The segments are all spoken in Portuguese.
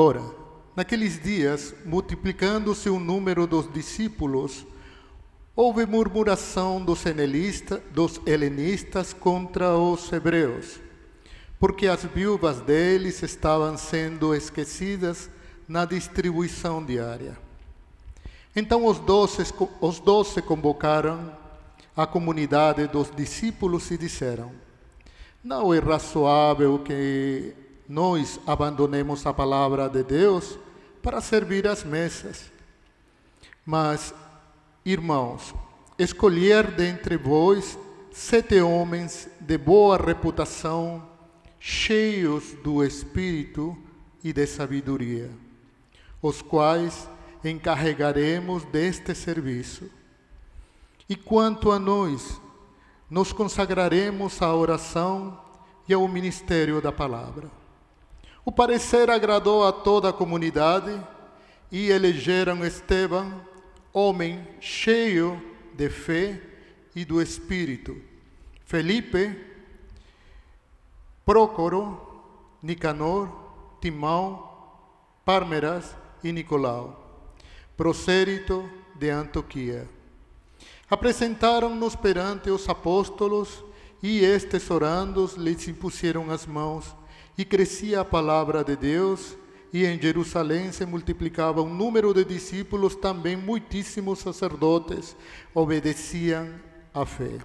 Ora, naqueles dias, multiplicando-se o número dos discípulos, houve murmuração dos helenistas contra os hebreus, porque as viúvas deles estavam sendo esquecidas na distribuição diária. Então os doze convocaram a comunidade dos discípulos e disseram: não é razoável que nós abandonemos a palavra de Deus para servir às mesas. Mas, irmãos, escolher dentre vós 7 homens de boa reputação, cheios do Espírito e de sabedoria, os quais encarregaremos deste serviço. E quanto a nós, nos consagraremos à oração e ao ministério da palavra. O parecer agradou a toda a comunidade e elegeram Estevão, homem cheio de fé e do Espírito, Felipe, Prócoro, Nicanor, Timão, Pármenas e Nicolau, prosélito de Antioquia. Apresentaram-nos perante os apóstolos e estes, orando, lhes impuseram as mãos, e crescia a palavra de Deus, e em Jerusalém se multiplicava o número de discípulos, também muitíssimos sacerdotes obedeciam à fé.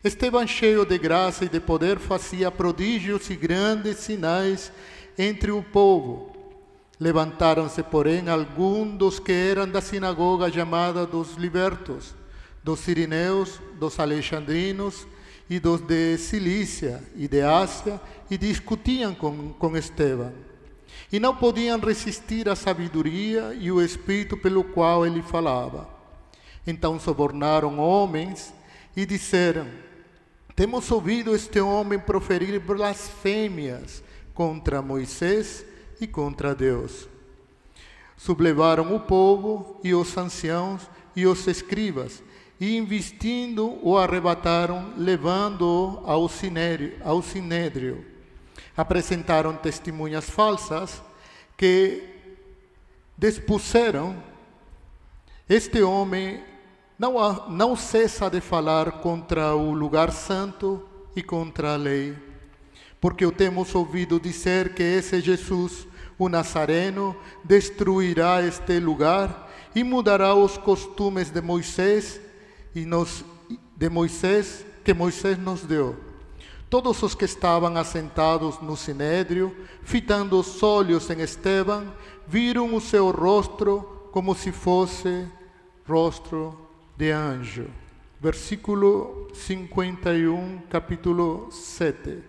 Estevão, cheio de graça e de poder, fazia prodígios e grandes sinais entre o povo. Levantaram-se, porém, alguns dos que eram da sinagoga chamada dos libertos, dos sirineus, dos alexandrinos e dos de Cilícia e de Ásia, e discutiam com Estevão. E não podiam resistir à sabedoria e o espírito pelo qual ele falava. Então subornaram homens e disseram: temos ouvido este homem proferir blasfêmias contra Moisés e contra Deus. Sublevaram o povo e os anciãos e os escribas, e investindo o arrebataram, levando-o ao sinédrio. Apresentaram testemunhas falsas que dispuseram: este homem não cessa de falar contra o lugar santo e contra a lei, porque o temos ouvido dizer que esse Jesus, o Nazareno, destruirá este lugar e mudará os costumes de Moisés que Moisés nos deu. Todos os que estavam assentados no sinédrio, fitando os olhos em Estevão, viram o seu rosto como se fosse rosto de anjo. Versículo 51, capítulo 7.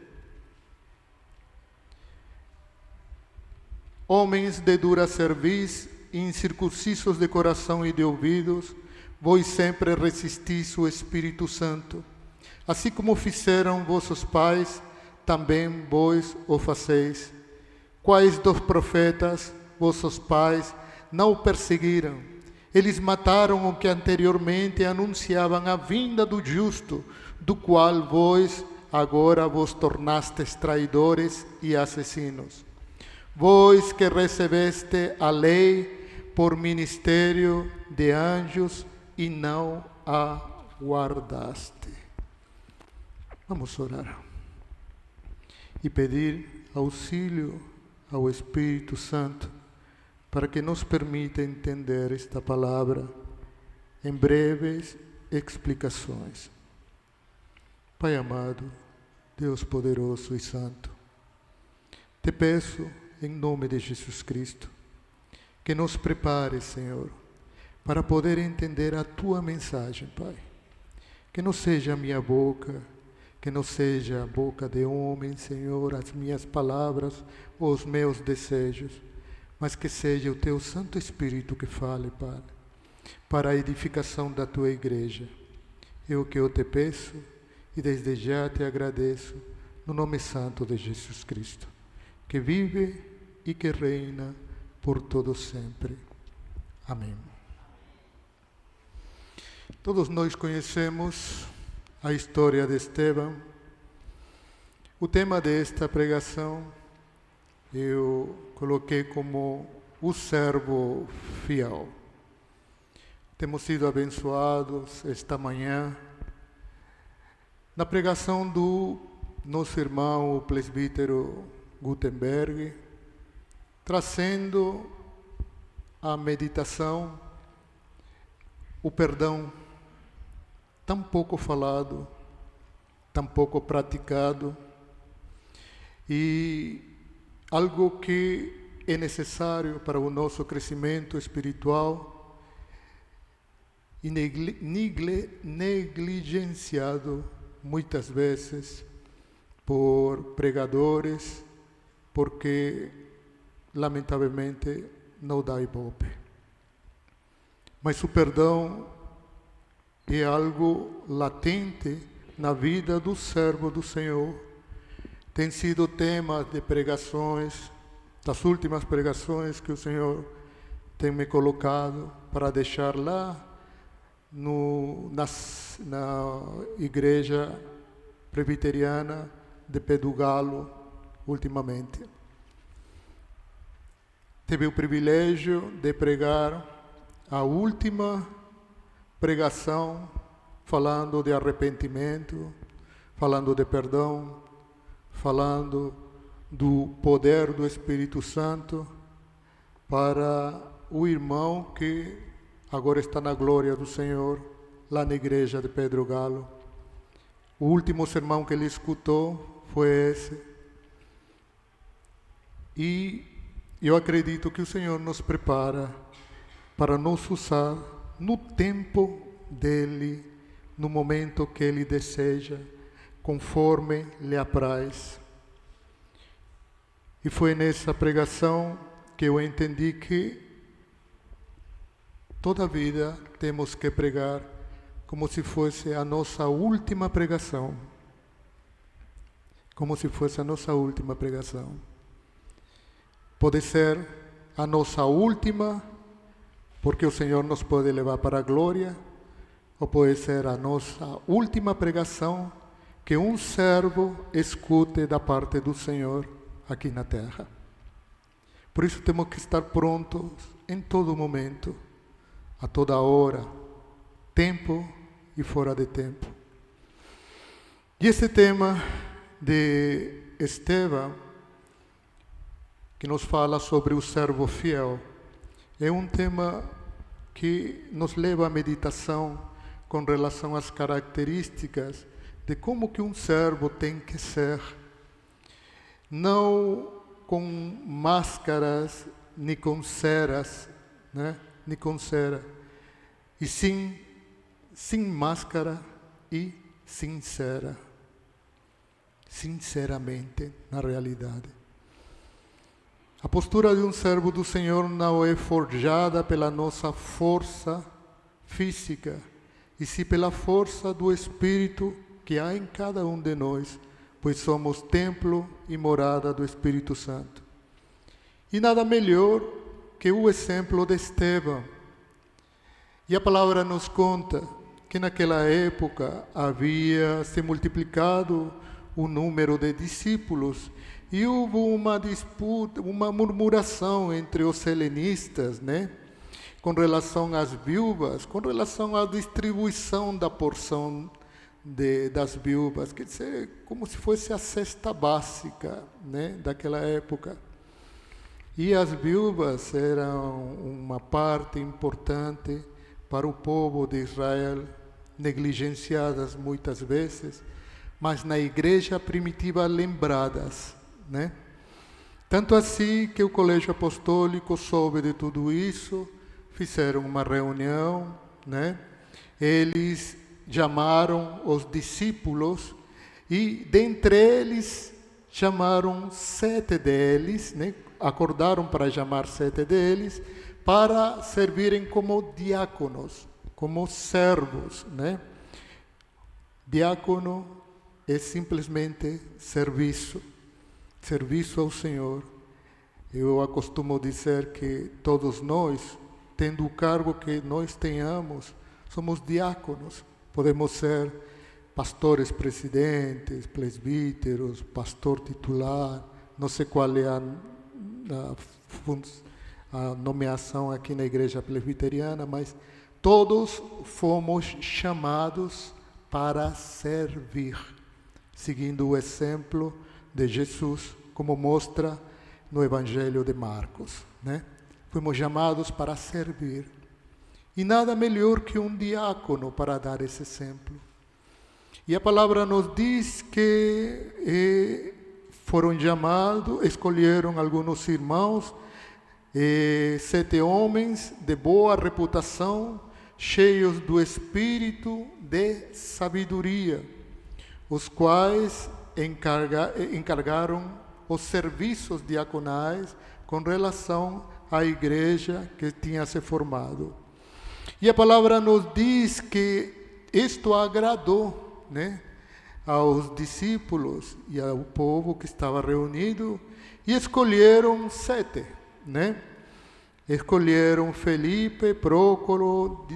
Homens de dura cerviz, incircuncisos de coração e de ouvidos, vós sempre resistis o Espírito Santo. Assim como fizeram vossos pais, também vós o fazeis. Quais dos profetas vossos pais não o perseguiram? Eles mataram o que anteriormente anunciavam a vinda do justo, do qual vós agora vos tornastes traidores e assassinos. Vós que recebeste a lei por ministério de anjos e não a guardaste. Vamos orar e pedir auxílio ao Espírito Santo para que nos permita entender esta palavra em breves explicações. Pai amado, Deus poderoso e santo, te peço, em nome de Jesus Cristo, que nos prepare, Senhor, para poder entender a Tua mensagem, Pai. Que não seja a minha boca, que não seja a boca de homem, Senhor, as minhas palavras ou os meus desejos, mas que seja o Teu Santo Espírito que fale, Pai, para a edificação da Tua igreja. É o que eu te peço e desde já te agradeço, no nome santo de Jesus Cristo, que vive e que reina por todo sempre. Amém. Todos nós conhecemos a história de Estevão. O tema desta pregação eu coloquei como o servo fiel. Temos sido abençoados esta manhã na pregação do nosso irmão, o presbítero Gutenberg, trazendo a meditação, o perdão, tão pouco falado, tão pouco praticado, e algo que é necessário para o nosso crescimento espiritual e negligenciado muitas vezes por pregadores, porque lamentavelmente não dá ibope. Mas o perdão é algo latente na vida do servo do Senhor. Tem sido tema de pregações, das últimas pregações que o Senhor tem me colocado para deixar lá na igreja presbiteriana de Pé do Galo, ultimamente. Tive o privilégio de pregar a última pregação falando de arrependimento, falando de perdão, falando do poder do Espírito Santo para o irmão que agora está na glória do Senhor, lá na igreja de Pedro Galo. O último sermão que ele escutou foi esse. E eu acredito que o Senhor nos prepara para nos usar no tempo dele, no momento que ele deseja, conforme lhe apraz. E foi nessa pregação que eu entendi que toda a vida temos que pregar como se fosse a nossa última pregação. Como se fosse a nossa última pregação. Pode ser a nossa última, porque o Senhor nos pode levar para a glória, ou pode ser a nossa última pregação que um servo escute da parte do Senhor aqui na terra. Por isso temos que estar prontos em todo momento, a toda hora, tempo e fora de tempo. E esse tema de Estevão, que nos fala sobre o servo fiel, é um tema que nos leva à meditação com relação às características de como que um servo tem que ser, não com máscaras, nem com ceras, né? Nem com cera, e sim, sem máscara e sincera, sinceramente, na realidade. A postura de um servo do Senhor não é forjada pela nossa força física, e sim pela força do Espírito que há em cada um de nós, pois somos templo e morada do Espírito Santo. E nada melhor que o exemplo de Estevão. E a palavra nos conta que naquela época havia se multiplicado o número de discípulos e houve uma disputa, uma murmuração entre os helenistas, né? Com relação às viúvas, com relação à distribuição da porção das viúvas, quer dizer, como se fosse a cesta básica, né, daquela época. E as viúvas eram uma parte importante para o povo de Israel, negligenciadas muitas vezes, mas na igreja primitiva lembradas, né? Tanto assim que o Colégio Apostólico soube de tudo isso, fizeram uma reunião, né? Eles chamaram os discípulos e dentre eles chamaram 7 deles, né? Acordaram para chamar 7 deles para servirem como diáconos, como servos, né? Diácono é simplesmente serviço ao Senhor. Eu acostumo dizer que todos nós, tendo o cargo que nós tenhamos, somos diáconos. Podemos ser pastores presidentes, presbíteros, pastor titular, não sei qual é a nomeação aqui na Igreja Presbiteriana, mas todos fomos chamados para servir, seguindo o exemplo de Jesus, como mostra no Evangelho de Marcos, né? Fomos chamados para servir. E nada melhor que um diácono para dar esse exemplo. E a palavra nos diz que foram chamados, escolheram alguns irmãos, 7 homens de boa reputação, cheios do espírito de sabedoria, os quais encargaram os serviços diaconais com relação à igreja que tinha se formado. E a palavra nos diz que isto agradou, né, aos discípulos e ao povo que estava reunido, e escolheram 7, né? Escolheram Felipe, Prócoro,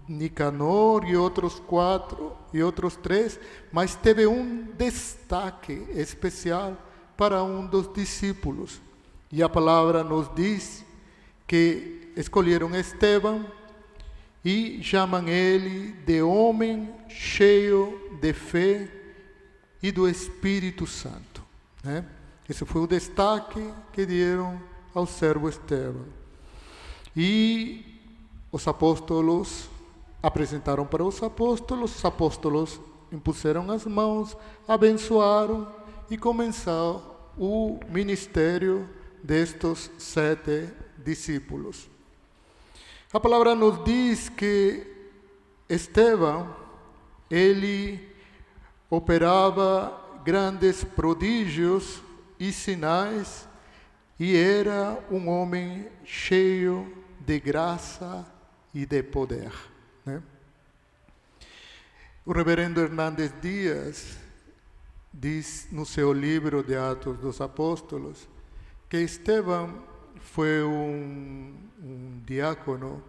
Nicanor e outros 4 e outros 3, mas teve um destaque especial para um dos discípulos. E a palavra nos diz que escolheram Estevão e chamam ele de homem cheio de fé e do Espírito Santo, né? Esse foi o destaque que deram ao servo Estevão. E os apóstolos apresentaram para os apóstolos impuseram as mãos, abençoaram e começou o ministério destes 7 discípulos. A palavra nos diz que Estevão, ele operava grandes prodígios e sinais e era um homem cheio de graça e de poder, né? O reverendo Hernandes Dias diz no seu livro de Atos dos Apóstolos que Estevão foi um diácono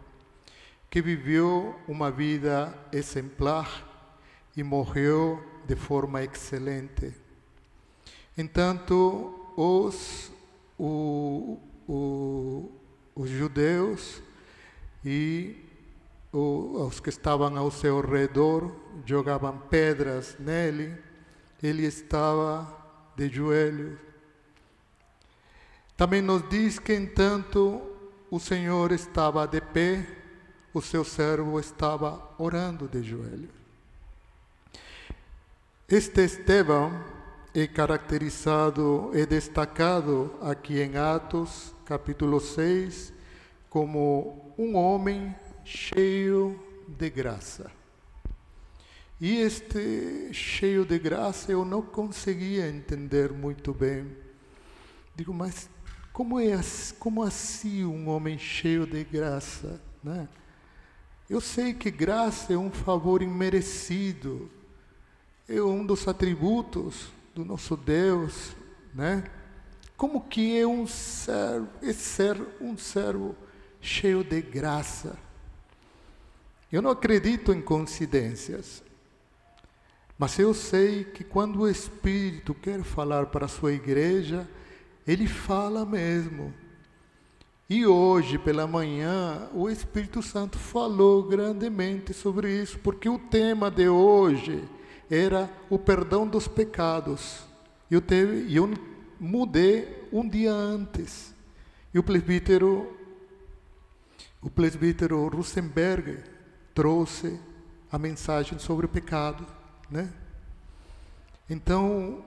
que viveu uma vida exemplar e morreu de forma excelente. Entanto, os judeus e os que estavam ao seu redor jogavam pedras nele, ele estava de joelhos. Também nos diz que, entanto, o Senhor estava de pé, o seu servo estava orando de joelhos. Este Estevão é caracterizado e destacado aqui em Atos, capítulo 6, como um homem cheio de graça. E este cheio de graça eu não conseguia entender muito bem. Digo, mas como assim um homem cheio de graça, né? Eu sei que graça é um favor imerecido, é um dos atributos do nosso Deus, né? Como que é ser um servo cheio de graça? Eu não acredito em coincidências, mas eu sei que quando o Espírito quer falar para a sua igreja, ele fala mesmo. E hoje, pela manhã, o Espírito Santo falou grandemente sobre isso, porque o tema de hoje era o perdão dos pecados. Eu mudei um dia antes. E o presbítero Rosenberg trouxe a mensagem sobre o pecado, né? Então,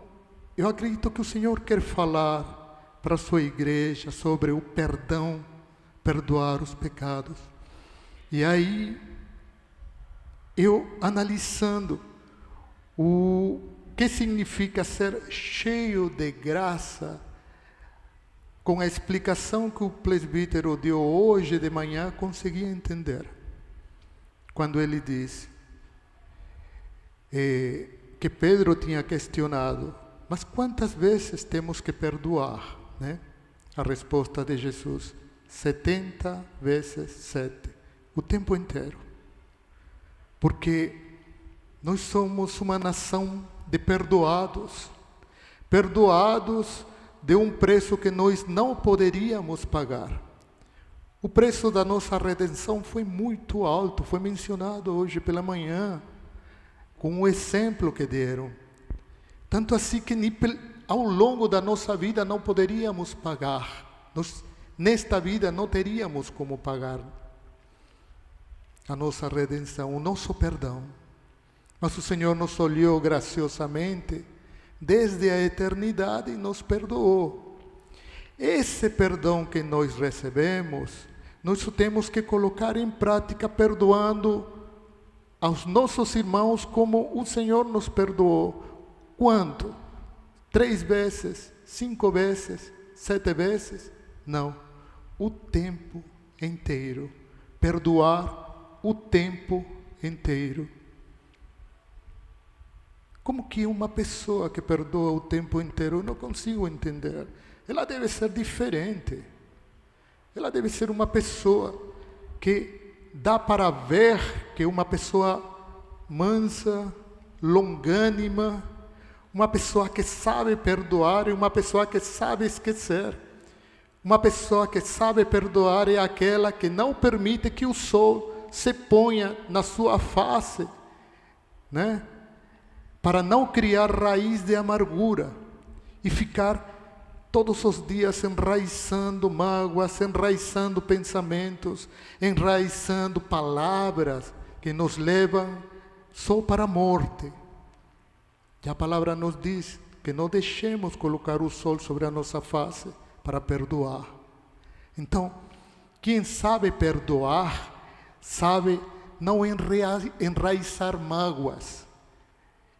eu acredito que o Senhor quer falar para a sua igreja sobre o perdão, perdoar os pecados. E aí, eu analisando o que significa ser cheio de graça, com a explicação que o presbítero deu hoje de manhã, consegui entender. Quando ele disse que Pedro tinha questionado, mas quantas vezes temos que perdoar, né? A resposta de Jesus, 70 vezes 7, o tempo inteiro. Porque nós somos uma nação de perdoados de um preço que nós não poderíamos pagar. O preço da nossa redenção foi muito alto, foi mencionado hoje pela manhã, com o exemplo que deram. Tanto assim que ao longo da nossa vida não poderíamos pagar. Nesta vida não teríamos como pagar a nossa redenção, o nosso perdão. Mas o Senhor nos olhou graciosamente desde a eternidade e nos perdoou. Esse perdão que nós recebemos, nós temos que colocar em prática, perdoando aos nossos irmãos como o Senhor nos perdoou. Quanto? 3 vezes? 5 vezes? 7 vezes? Não. O tempo inteiro. Perdoar o tempo inteiro. Como que uma pessoa que perdoa o tempo inteiro? Eu não consigo entender. Ela deve ser diferente. Ela deve ser uma pessoa que dá para ver que é uma pessoa mansa, longânima, uma pessoa que sabe perdoar e uma pessoa que sabe esquecer. Uma pessoa que sabe perdoar é aquela que não permite que o sol se ponha na sua face, né? Para não criar raiz de amargura e ficar todos os dias enraizando mágoas, enraizando pensamentos, enraizando palavras que nos levam só para a morte. E a palavra nos diz que não deixemos colocar o sol sobre a nossa face para perdoar. Então, quem sabe perdoar, sabe não enraizar mágoas.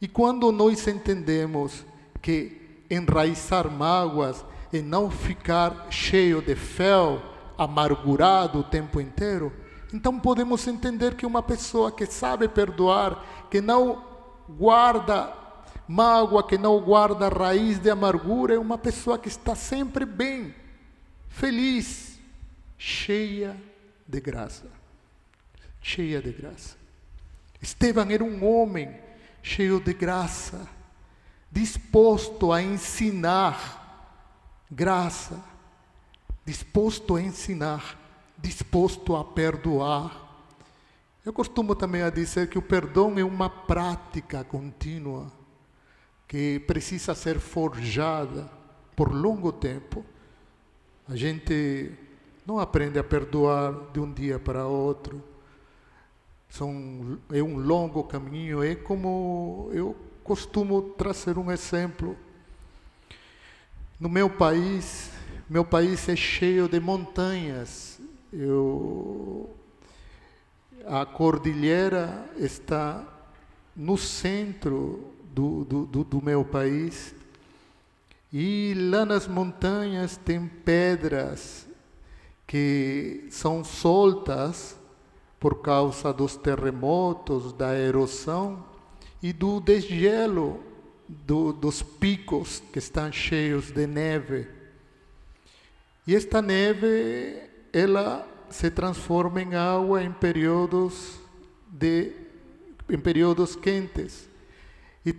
E quando nós entendemos que enraizar mágoas é não ficar cheio de fel, amargurado o tempo inteiro, então podemos entender que uma pessoa que sabe perdoar, que não guarda mágoa, que não guarda raiz de amargura, é uma pessoa que está sempre bem, feliz, cheia de graça. Cheia de graça. Estevão era um homem cheio de graça, disposto a ensinar graça, disposto a ensinar, disposto a perdoar. Eu costumo também a dizer que o perdão é uma prática contínua, que precisa ser forjada por longo tempo. A gente não aprende a perdoar de um dia para outro. É um longo caminho. É como eu costumo trazer um exemplo. No meu país é cheio de montanhas. A cordilheira está no centro do meu país. E lá nas montanhas tem pedras que são soltas por causa dos terremotos, da erosão e do desgelo dos picos que estão cheios de neve. E esta neve, ela se transforma em água em períodos quentes e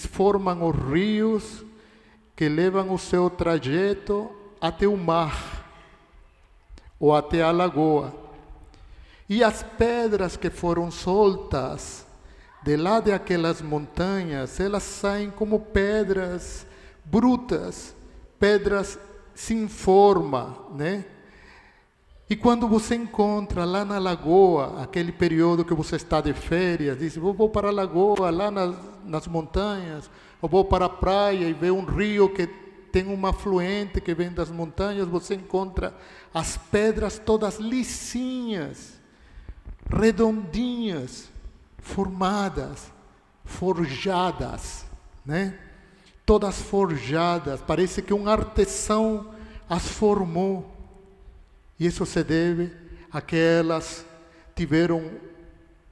formam os rios que levam o seu trajeto até o mar ou até a lagoa. E as pedras que foram soltas de lá daquelas montanhas, elas saem como pedras brutas, pedras sem forma, né? E quando você encontra lá na lagoa, aquele período que você está de férias, diz, vou para a lagoa, lá nas montanhas, ou vou para a praia e vê um rio que tem um afluente que vem das montanhas, você encontra as pedras todas lisinhas, redondinhas, formadas, forjadas, né? Todas forjadas, parece que um artesão as formou. E isso se deve a que elas tiveram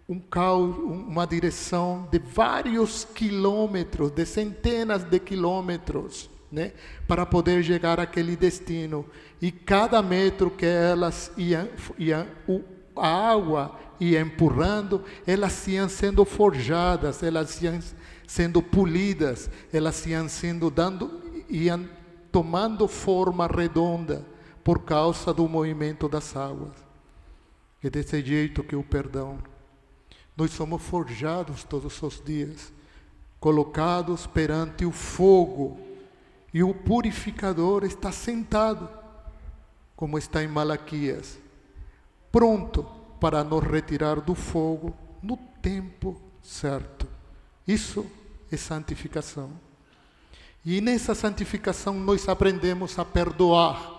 uma direção de vários quilômetros, de centenas de quilômetros, né, para poder chegar àquele destino. E cada metro que elas a água ia empurrando, elas iam sendo forjadas, elas iam sendo polidas, elas iam tomando forma redonda por causa do movimento das águas. É desse jeito que o perdão. Nós somos forjados todos os dias, colocados perante o fogo, e o purificador está sentado, como está em Malaquias, pronto para nos retirar do fogo no tempo certo. Isso é santificação. E nessa santificação nós aprendemos a perdoar.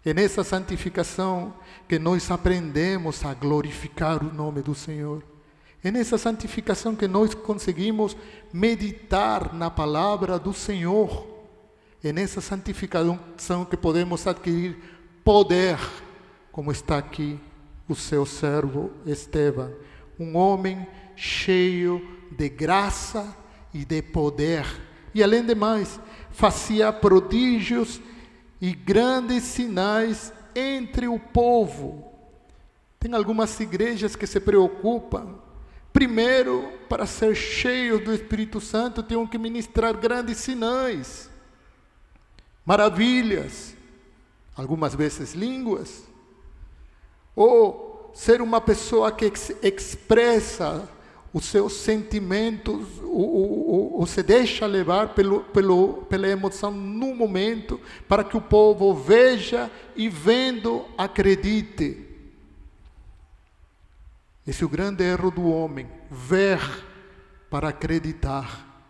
É nessa santificação que nós aprendemos a glorificar o nome do Senhor. É nessa santificação que nós conseguimos meditar na palavra do Senhor. É nessa santificação que podemos adquirir poder, como está aqui o seu servo Estevão, um homem cheio de graça e de poder. E além de mais, fazia prodígios e grandes sinais entre o povo. Tem algumas igrejas que se preocupam. Primeiro, para ser cheios do Espírito Santo, tinham que ministrar grandes sinais, maravilhas, algumas vezes línguas, ou ser uma pessoa que expressa os seus sentimentos, ou se deixa levar pela emoção no momento, para que o povo veja e vendo acredite. Esse é o grande erro do homem, ver para acreditar,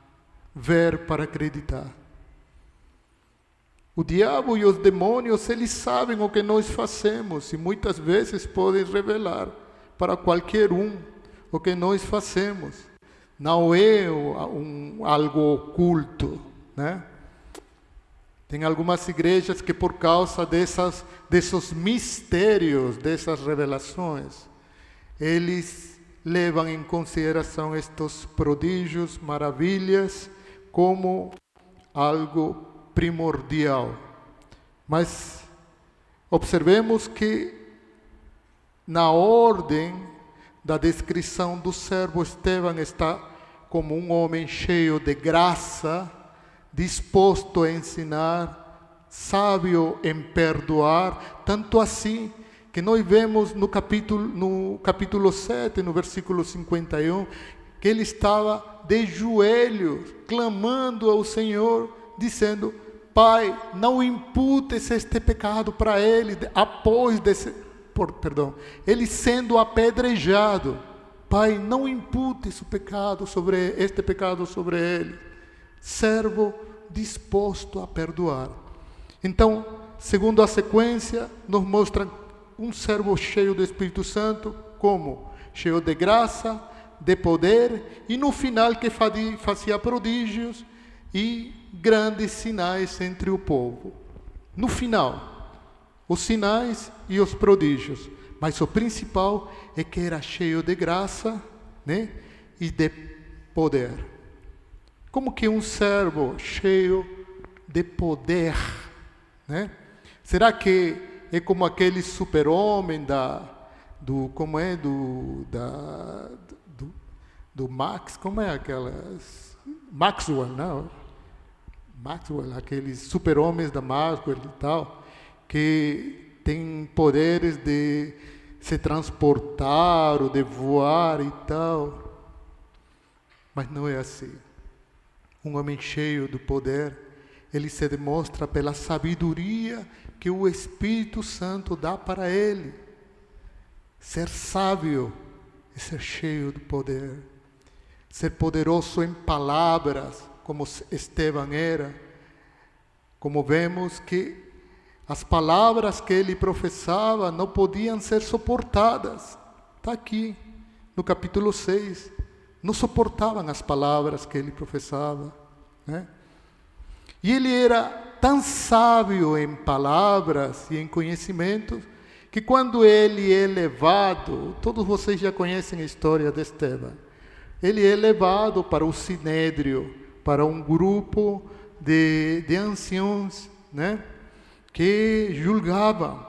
ver para acreditar. O diabo e os demônios, eles sabem o que nós fazemos e muitas vezes podem revelar para qualquer um o que nós fazemos. Não é algo oculto, né? Tem algumas igrejas que por causa desses mistérios, dessas revelações, eles levam em consideração estes prodígios, maravilhas, como algo primordial. Mas observemos que na ordem da descrição do servo Estevão está como um homem cheio de graça, disposto a ensinar, sábio em perdoar, tanto assim que nós vemos no capítulo 7, no versículo 51, que ele estava de joelhos, clamando ao Senhor, dizendo: Pai, não imputes este pecado para ele, após ele sendo apedrejado. Pai, não imputes este pecado sobre ele. Servo disposto a perdoar. Então, segundo a sequência, nos mostra um servo cheio do Espírito Santo, como? Cheio de graça, de poder, e no final que fazia prodígios e grandes sinais entre o povo. No final, os sinais e os prodígios. Mas o principal é que era cheio de graça, né? E de poder. Como que um servo cheio de poder, né? Será que é como aquele super-homem do Max, como é aquelas... Maxwell, não? Maxwell, aqueles super-homens da Maxwell e tal, que tem poderes de se transportar ou de voar e tal. Mas não é assim. Um homem cheio do poder, ele se demonstra pela sabedoria que o Espírito Santo dá para ele. Ser sábio é ser cheio do poder. Ser poderoso em palavras, como Estevão era. Como vemos que as palavras que ele professava não podiam ser suportadas. Está aqui, no capítulo 6. Não suportavam as palavras que ele professava, né? E ele era tão sábio em palavras e em conhecimentos, que quando ele é levado, todos vocês já conhecem a história de Estevão, ele é levado para o Sinédrio, para um grupo de anciãos, né, que julgavam.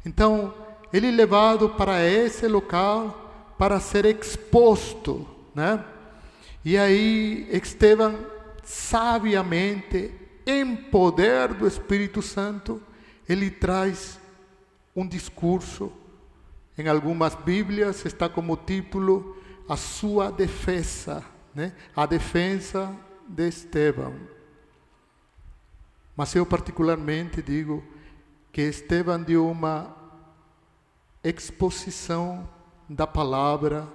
Então, ele é levado para esse local para ser exposto, né? E aí Estevão, sabiamente, em poder do Espírito Santo, ele traz um discurso. Em algumas Bíblias está como título a sua defesa, né? A defesa de Estevão. Mas eu particularmente digo que Estevão deu uma exposição da palavra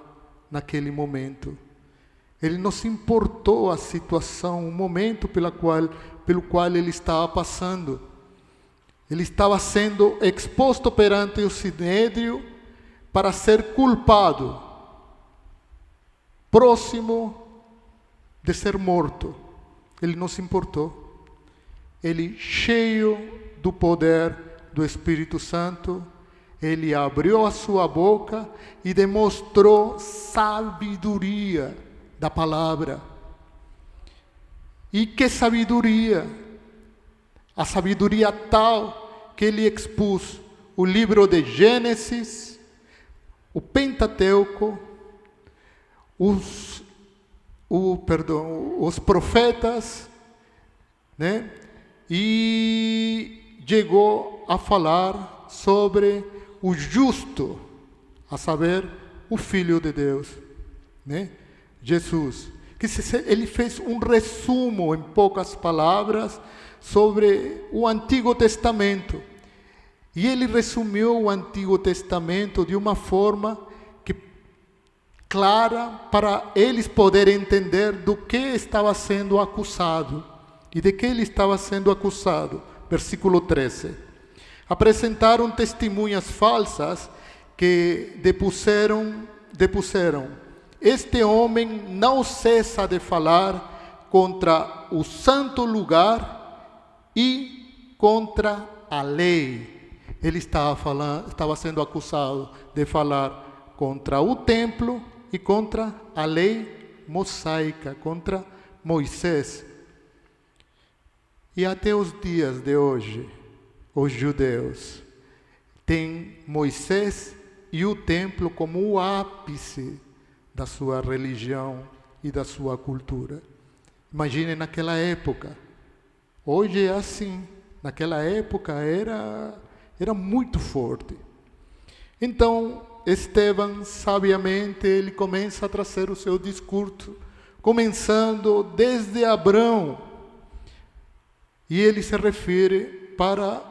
naquele momento. Ele não se importou a situação, o momento pelo qual ele estava passando. Ele estava sendo exposto perante o Sinédrio para ser culpado, próximo de ser morto. Ele não se importou. Ele, cheio do poder do Espírito Santo, ele abriu a sua boca e demonstrou sabedoria da palavra. E que sabedoria! A sabedoria tal que ele expôs o livro de Gênesis, o Pentateuco, os profetas, né? E chegou a falar sobre o justo, a saber, o Filho de Deus, né? Jesus. Ele fez um resumo, em poucas palavras, sobre o Antigo Testamento. E ele resumiu o Antigo Testamento de uma forma clara para eles poderem entender do que estava sendo acusado. E de que ele estava sendo acusado. Versículo 13. Apresentaram testemunhas falsas que depuseram: este homem não cessa de falar contra o santo lugar e contra a lei. Ele estava sendo acusado de falar contra o templo e contra a lei mosaica, contra Moisés. E até os dias de hoje, os judeus têm Moisés e o templo como o ápice da sua religião e da sua cultura. Imagine naquela época. Hoje é assim. Naquela época era muito forte. Então, Estevão, sabiamente, ele começa a trazer o seu discurso, começando desde Abraão. E ele se refere para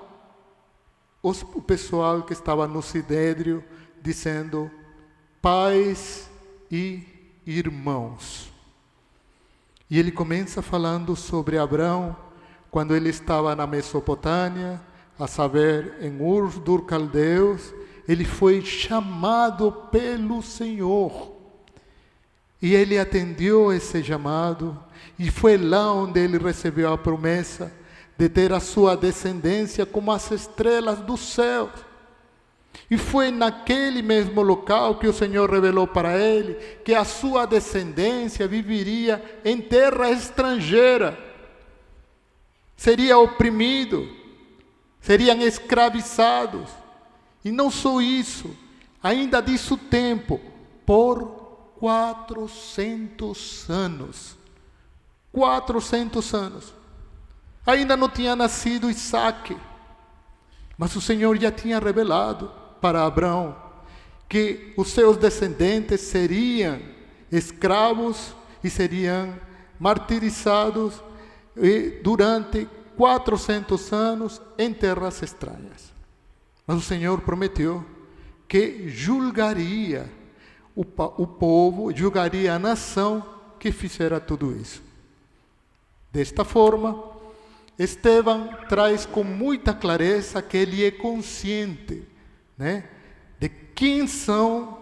o pessoal que estava no Sinédrio, dizendo: pais e irmãos. E ele começa falando sobre Abraão, quando ele estava na Mesopotâmia, a saber, em Ur dos Caldeus, ele foi chamado pelo Senhor. E ele atendeu esse chamado, e foi lá onde ele recebeu a promessa de ter a sua descendência como as estrelas do céu. E foi naquele mesmo local que o Senhor revelou para ele que a sua descendência viveria em terra estrangeira, seria oprimido, seriam escravizados. E não só isso, ainda diz o tempo, por 400 anos. 400 anos. Ainda não tinha nascido Isaac, mas o Senhor já tinha revelado para Abraão que os seus descendentes seriam escravos e seriam martirizados durante 400 anos em terras estranhas. Mas o Senhor prometeu que julgaria o povo, julgaria a nação que fizera tudo isso. Desta forma, Estevão traz com muita clareza que ele é consciente, né, de quem são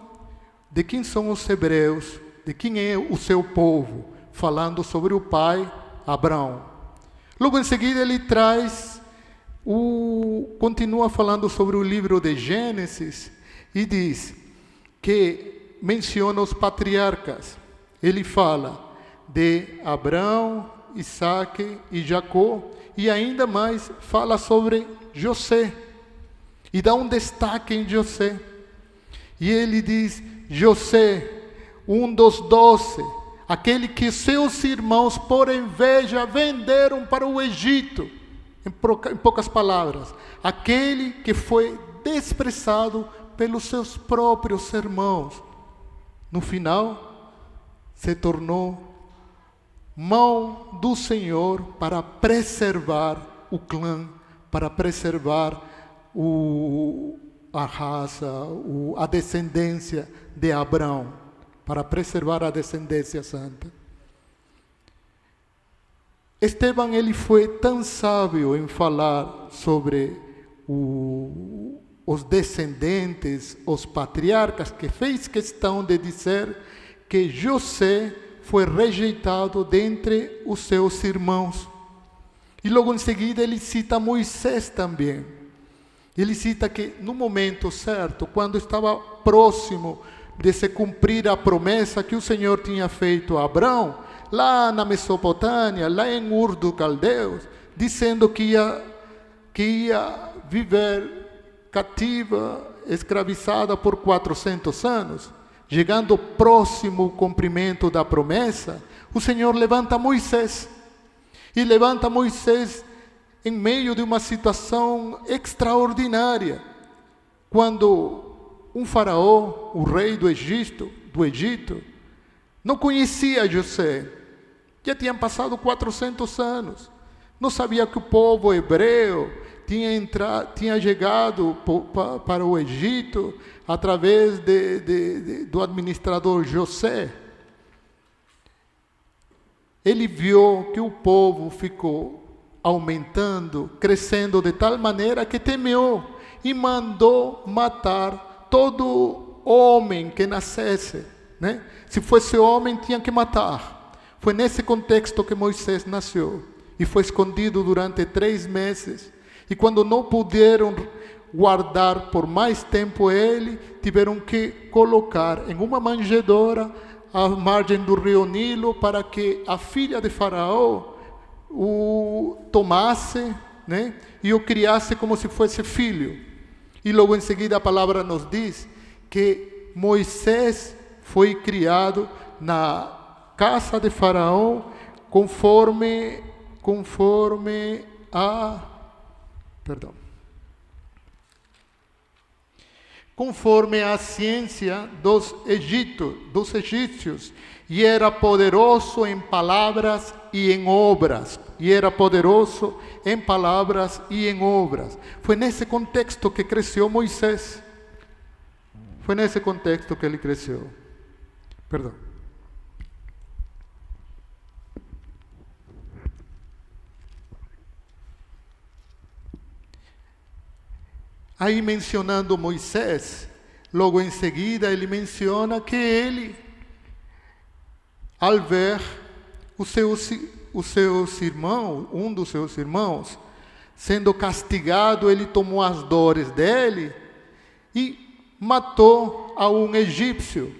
os hebreus, de quem é o seu povo, falando sobre o pai Abraão. Logo em seguida ele continua falando sobre o livro de Gênesis e diz que menciona os patriarcas. Ele fala de Abraão, Isaac e Jacó, e ainda mais fala sobre José, e dá um destaque em José. E ele diz: José, um dos 12, aquele que seus irmãos, por inveja, venderam para o Egito. Em poucas palavras, aquele que foi desprezado pelos seus próprios irmãos, no final, se tornou mão do Senhor para preservar o clã, para preservar a raça, a descendência de Abraão, para preservar a descendência santa. Estevão, ele foi tão sábio em falar sobre os descendentes, os patriarcas, que fez questão de dizer que José foi rejeitado dentre os seus irmãos. E logo em seguida ele cita Moisés também. Ele cita que no momento certo, quando estava próximo de se cumprir a promessa que o Senhor tinha feito a Abraão, lá na Mesopotâmia, lá em Ur dos Caldeus, dizendo que ia viver cativa, escravizada por 400 anos, chegando próximo ao cumprimento da promessa, o Senhor levanta Moisés. E levanta Moisés em meio de uma situação extraordinária, quando um faraó, o rei do Egito, não conhecia José. Já tinham passado 400 anos. Não sabia que o povo hebreu tinha chegado para o Egito através do administrador José. Ele viu que o povo ficou aumentando, crescendo de tal maneira que temeu e mandou matar todo homem que nascesse, né? Se fosse homem, tinha que matar. Foi nesse contexto que Moisés nasceu e foi escondido durante 3 meses. E quando não puderam guardar por mais tempo ele, tiveram que colocar em uma manjedoura à margem do rio Nilo para que a filha de Faraó o tomasse, né, e o criasse como se fosse filho. E logo em seguida a palavra nos diz que Moisés foi criado na casa de Faraó conforme a ciência dos egípcios, e era poderoso em palavras e em obras. Foi nesse contexto que cresceu Moisés. Foi nesse contexto que ele cresceu. Perdão. Aí, mencionando Moisés, logo em seguida ele menciona que ele, ao ver um dos seus irmãos, sendo castigado, ele tomou as dores dele e matou a um egípcio.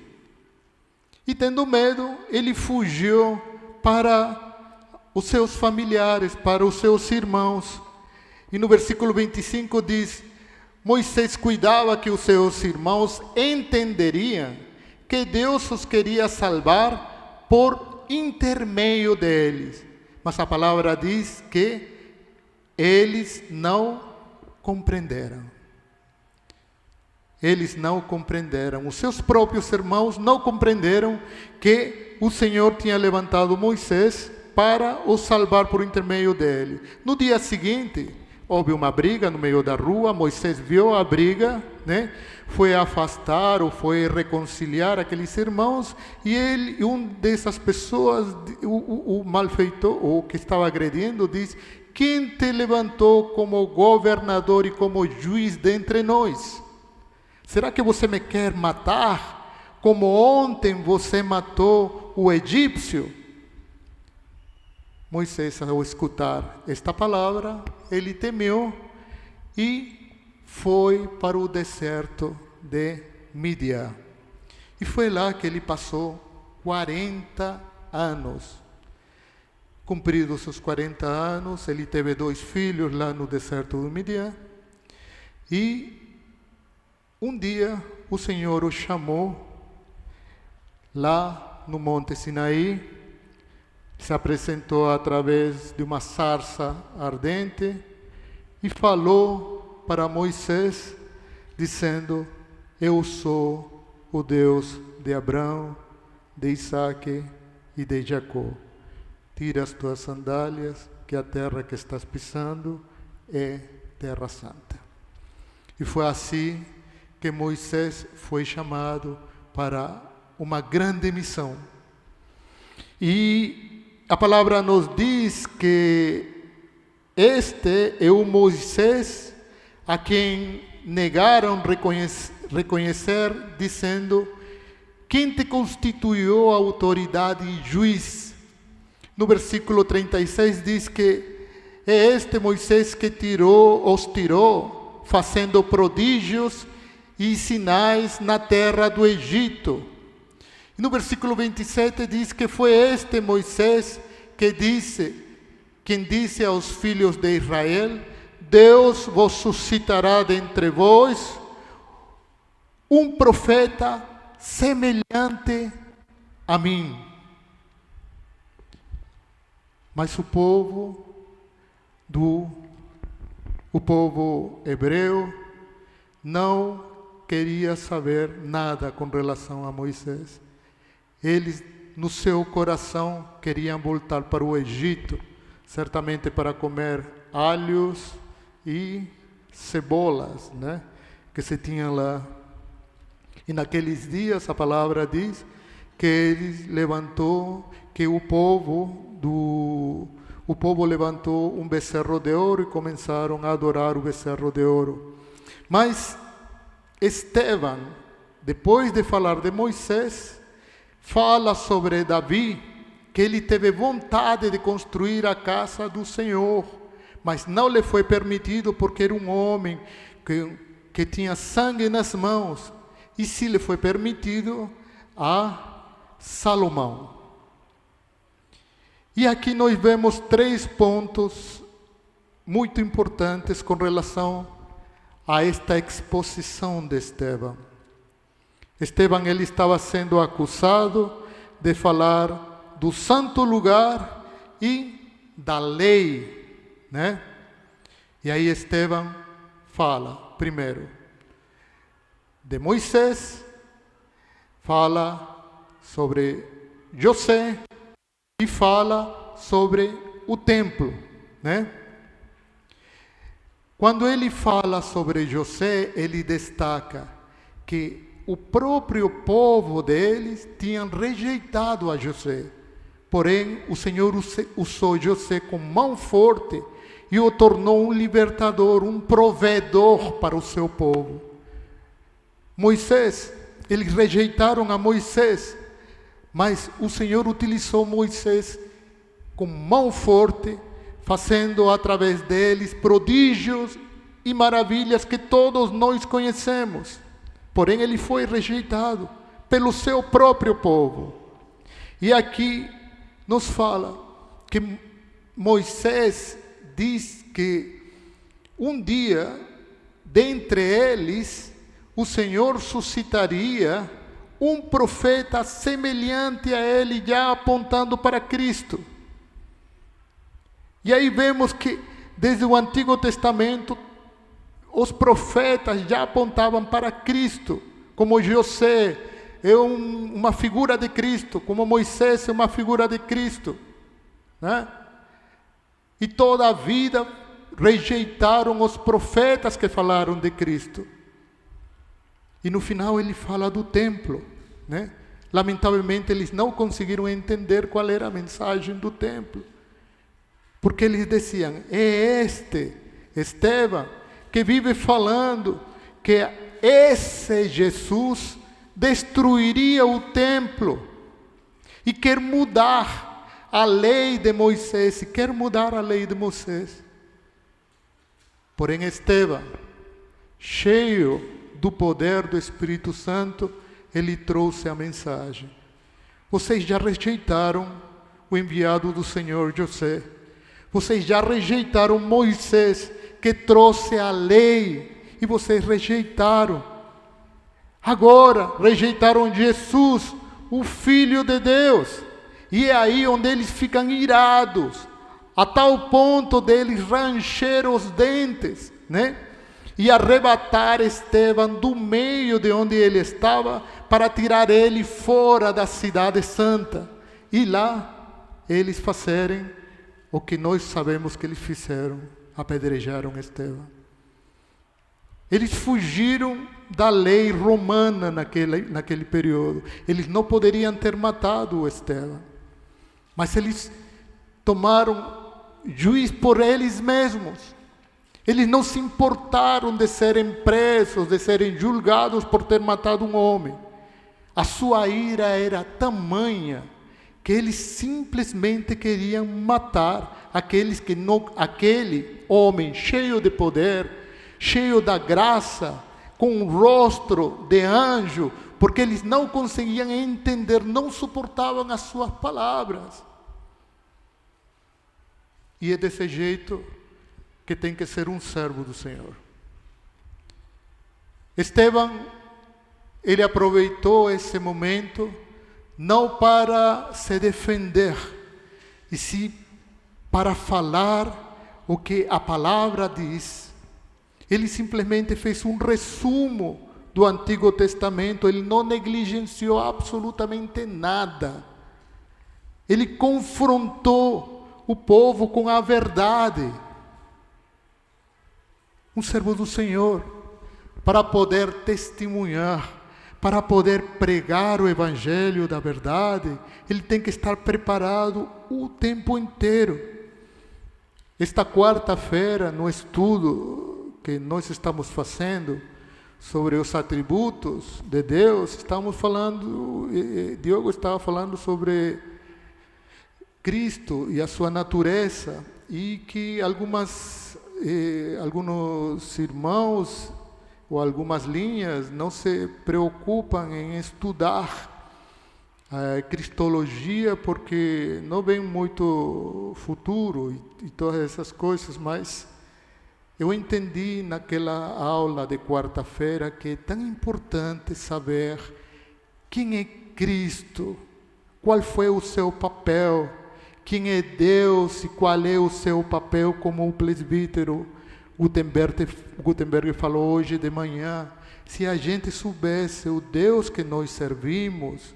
E tendo medo, ele fugiu para os seus familiares, para os seus irmãos. E no versículo 25 diz: Moisés cuidava que os seus irmãos entenderiam que Deus os queria salvar por intermédio deles. Mas a palavra diz que eles não compreenderam. Eles não compreenderam. Os seus próprios irmãos não compreenderam que o Senhor tinha levantado Moisés para os salvar por intermédio dele. No dia seguinte, houve uma briga no meio da rua. Moisés viu a briga, né? Foi afastar ou foi reconciliar aqueles irmãos, e uma dessas pessoas, o malfeitor, ou que estava agredindo, diz: quem te levantou como governador e como juiz dentre nós? Será que você me quer matar, como ontem você matou o egípcio? Moisés, ao escutar esta palavra, ele temeu e foi para o deserto de Midian. E foi lá que ele passou 40 anos. Cumpridos os 40 anos, ele teve 2 filhos lá no deserto de Midian. E um dia o Senhor o chamou lá no Monte Sinaí, se apresentou através de uma sarça ardente e falou para Moisés, dizendo: eu sou o Deus de Abraão, de Isaque e de Jacó. Tira as tuas sandálias, que a terra que estás pisando é terra santa. E foi assim que Moisés foi chamado para uma grande missão. E a palavra nos diz que este é o Moisés a quem negaram reconhecer, dizendo: quem te constituiu autoridade e juiz? No versículo 36 diz que é este Moisés que os tirou, fazendo prodígios e sinais na terra do Egito. E no versículo 27 diz que foi este Moisés quem disse aos filhos de Israel: Deus vos suscitará dentre vós um profeta semelhante a mim. Mas o povo hebreu não queria saber nada com relação a Moisés. Eles, no seu coração, queriam voltar para o Egito, certamente para comer alhos e cebolas, né, que se tinham lá. E naqueles dias a palavra diz que o povo levantou um becerro de ouro e começaram a adorar o becerro de ouro. Mas Estevão, depois de falar de Moisés, fala sobre Davi, que ele teve vontade de construir a casa do Senhor, mas não lhe foi permitido porque era um homem que tinha sangue nas mãos. E se lhe foi permitido a Salomão. E aqui nós vemos 3 pontos muito importantes com relação a esta exposição de Estevão. Estevão, ele estava sendo acusado de falar do santo lugar e da lei, né? E aí Estevão fala, primeiro, de Moisés, fala sobre José e fala sobre o templo, né? Quando ele fala sobre José, ele destaca que o próprio povo deles tinha rejeitado a José. Porém, o Senhor usou José com mão forte e o tornou um libertador, um provedor para o seu povo. Moisés, eles rejeitaram a Moisés, mas o Senhor utilizou Moisés com mão forte, fazendo através deles prodígios e maravilhas que todos nós conhecemos. Porém, ele foi rejeitado pelo seu próprio povo. E aqui nos fala que Moisés diz que um dia, dentre eles, o Senhor suscitaria um profeta semelhante a ele, já apontando para Cristo. E aí vemos que, desde o Antigo Testamento, os profetas já apontavam para Cristo, como José é uma figura de Cristo, como Moisés é uma figura de Cristo, né? E toda a vida rejeitaram os profetas que falaram de Cristo. E no final ele fala do templo, né? Lamentavelmente eles não conseguiram entender qual era a mensagem do templo. Porque eles diziam: é este Estevão que vive falando que esse Jesus destruiria o templo e quer mudar a lei de Moisés, Porém, Estevão, cheio do poder do Espírito Santo, ele trouxe a mensagem. Vocês já rejeitaram o enviado do Senhor José. Vocês já rejeitaram Moisés, que trouxe a lei, e vocês rejeitaram. Agora rejeitaram Jesus, o Filho de Deus. E é aí onde eles ficam irados, a tal ponto deles ranger os dentes, né? E arrebatar Estevão do meio de onde ele estava, para tirar ele fora da cidade santa. E lá eles fazerem o que nós sabemos que eles fizeram, apedrejaram Estevão. Eles fugiram da lei romana naquele período. Eles não poderiam ter matado o Estevão, mas eles tomaram juízo por eles mesmos. Eles não se importaram de serem presos, de serem julgados por ter matado um homem. A sua ira era tamanha que eles simplesmente queriam matar aquele homem cheio de poder, cheio da graça, com um rosto de anjo, porque eles não conseguiam entender, não suportavam as suas palavras. E é desse jeito que tem que ser um servo do Senhor. Estevão, ele aproveitou esse momento não para se defender, e sim para falar o que a palavra diz. Ele simplesmente fez um resumo do Antigo Testamento, ele não negligenciou absolutamente nada. Ele confrontou o povo com a verdade. Um servo do Senhor, para poder testemunhar, para poder pregar o Evangelho da verdade, ele tem que estar preparado o tempo inteiro. Esta quarta-feira, no estudo que nós estamos fazendo sobre os atributos de Deus, estamos falando, Diogo estava falando sobre Cristo e a sua natureza, e que alguns irmãos ou algumas linhas não se preocupam em estudar a cristologia, porque não vem muito futuro e todas essas coisas, mas eu entendi naquela aula de quarta-feira que é tão importante saber quem é Cristo, qual foi o seu papel, quem é Deus e qual é o seu papel, como o presbítero Gutenberg falou hoje de manhã. Se a gente soubesse o Deus que nós servimos,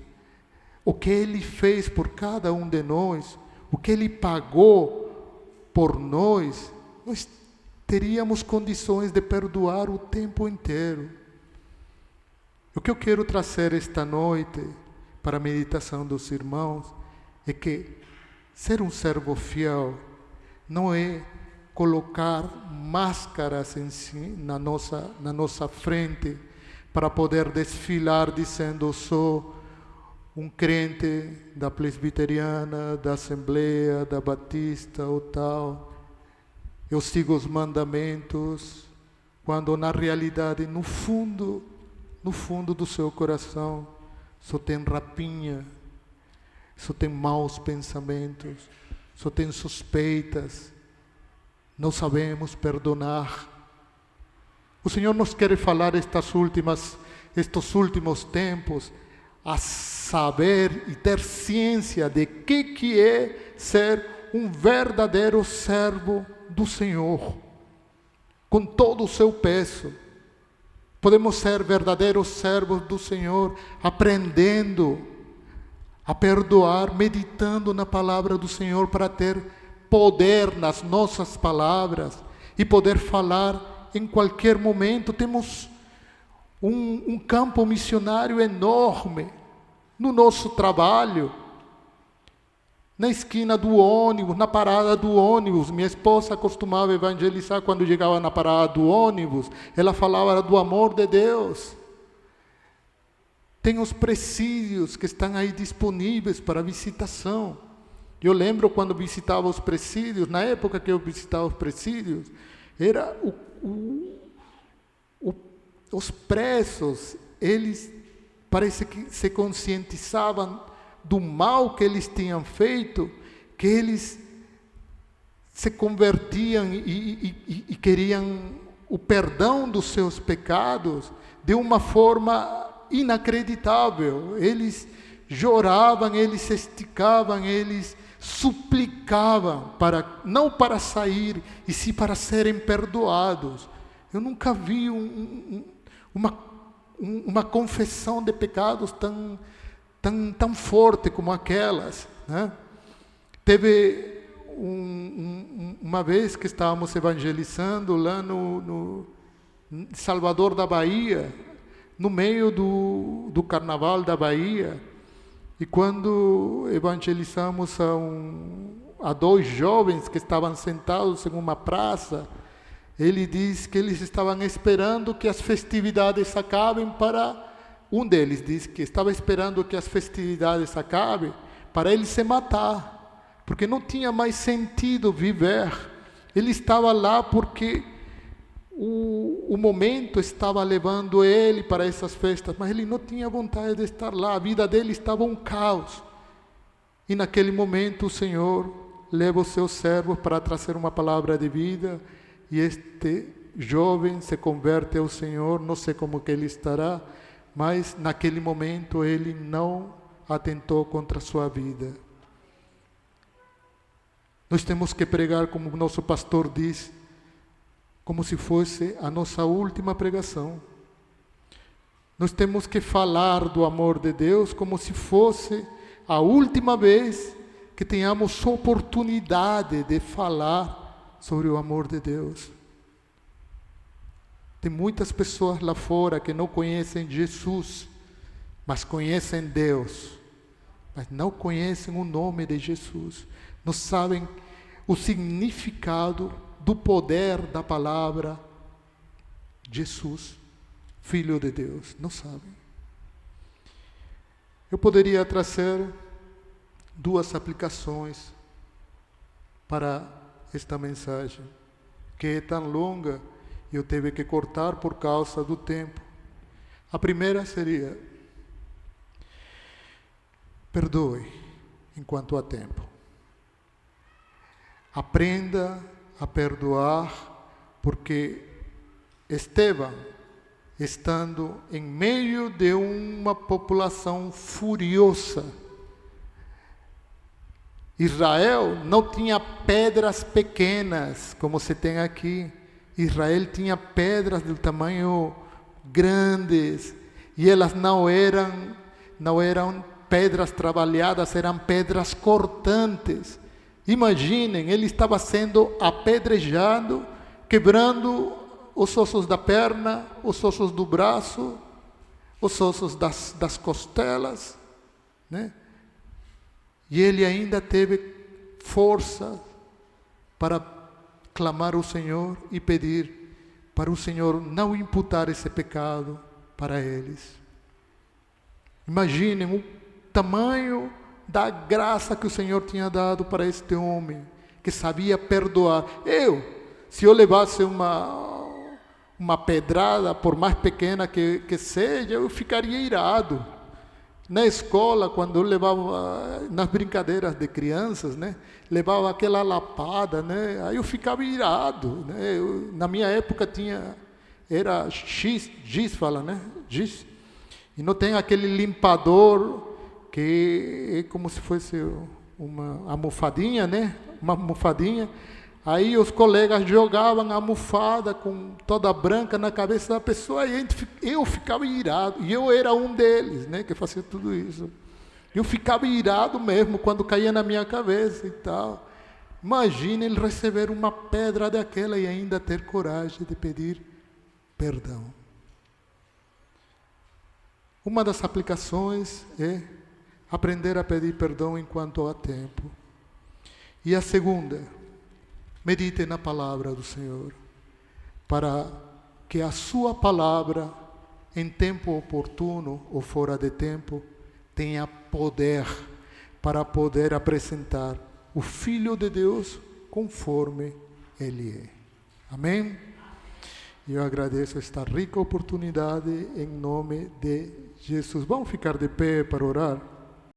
o que Ele fez por cada um de nós, o que Ele pagou por nós, nós teríamos condições de perdoar o tempo inteiro. O que eu quero trazer esta noite para a meditação dos irmãos é que ser um servo fiel não é colocar máscaras na nossa frente para poder desfilar dizendo: sou um crente da presbiteriana, da Assembleia, da Batista ou tal, eu sigo os mandamentos, quando na realidade, no fundo do seu coração, só tem rapinha, só tem maus pensamentos, só tem suspeitas, não sabemos perdonar. O Senhor nos quer falar estes últimos tempos, a saber e ter ciência de que é ser um verdadeiro servo do Senhor, com todo o seu peso. Podemos ser verdadeiros servos do Senhor, aprendendo a perdoar, meditando na palavra do Senhor, para ter poder nas nossas palavras e poder falar em qualquer momento. Temos um campo missionário enorme no nosso trabalho, na esquina do ônibus, na parada do ônibus. Minha esposa costumava evangelizar quando chegava na parada do ônibus. Ela falava do amor de Deus. Tem os presídios que estão aí disponíveis para visitação. Eu lembro quando visitava os presídios, na época que eu visitava os presídios, era os presos, eles parece que se conscientizavam do mal que eles tinham feito, que eles se convertiam e queriam o perdão dos seus pecados de uma forma inacreditável. Eles choravam, eles se esticavam, eles suplicavam, não para sair, e sim para serem perdoados. Eu nunca vi uma confissão de pecados tão forte como aquelas, né? Teve uma vez que estávamos evangelizando lá no Salvador da Bahia, no meio do Carnaval da Bahia, e quando evangelizamos a dois jovens que estavam sentados em uma praça, ele diz que eles estavam esperando que as festividades acabem um deles diz que estava esperando que as festividades acabem para ele se matar, porque não tinha mais sentido viver. Ele estava lá porque o momento estava levando ele para essas festas, mas ele não tinha vontade de estar lá, a vida dele estava um caos. E naquele momento o Senhor leva os seus servos para trazer uma palavra de vida, e este jovem se converte ao Senhor. Não sei como que ele estará, mas naquele momento ele não atentou contra a sua vida. Nós temos que pregar, como o nosso pastor diz, como se fosse a nossa última pregação. Nós temos que falar do amor de Deus como se fosse a última vez que tenhamos oportunidade de falar sobre o amor de Deus. Tem muitas pessoas lá fora que não conhecem Jesus, mas conhecem Deus, mas não conhecem o nome de Jesus, não sabem o significado do poder da palavra Jesus, Filho de Deus, não sabem. Eu poderia trazer duas aplicações para esta mensagem, que é tão longa e eu tive que cortar por causa do tempo. A primeira seria: perdoe enquanto há tempo. Aprenda a perdoar, porque Estevão, estando em meio de uma população furiosa, Israel não tinha pedras pequenas como se tem aqui. Israel tinha pedras do tamanho grandes, e elas não eram pedras trabalhadas, eram pedras cortantes. Imaginem, ele estava sendo apedrejado, quebrando os ossos da perna, os ossos do braço, os ossos das costelas, né? E ele ainda teve força para clamar ao Senhor e pedir para o Senhor não imputar esse pecado para eles. Imaginem o tamanho da graça que o Senhor tinha dado para este homem, que sabia perdoar. Se eu levasse uma pedrada, por mais pequena que seja, eu ficaria irado. Na escola, quando eu levava, nas brincadeiras de crianças, né, levava aquela lapada, né, aí eu ficava irado, né. Na minha época era giz fala, né, giz, e não tem aquele limpador que é como se fosse uma almofadinha, né, uma almofadinha. Aí os colegas jogavam a almofada com toda branca na cabeça da pessoa, e eu ficava irado, e eu era um deles, né, que fazia tudo isso. Eu ficava irado mesmo quando caía na minha cabeça e tal. Imagine ele receber uma pedra daquela e ainda ter coragem de pedir perdão. Uma das aplicações é aprender a pedir perdão enquanto há tempo. E a segunda: medite na palavra do Senhor, para que a sua palavra, em tempo oportuno ou fora de tempo, tenha poder para poder apresentar o Filho de Deus conforme Ele é. Amém? Eu agradeço esta rica oportunidade em nome de Jesus. Vamos ficar de pé para orar?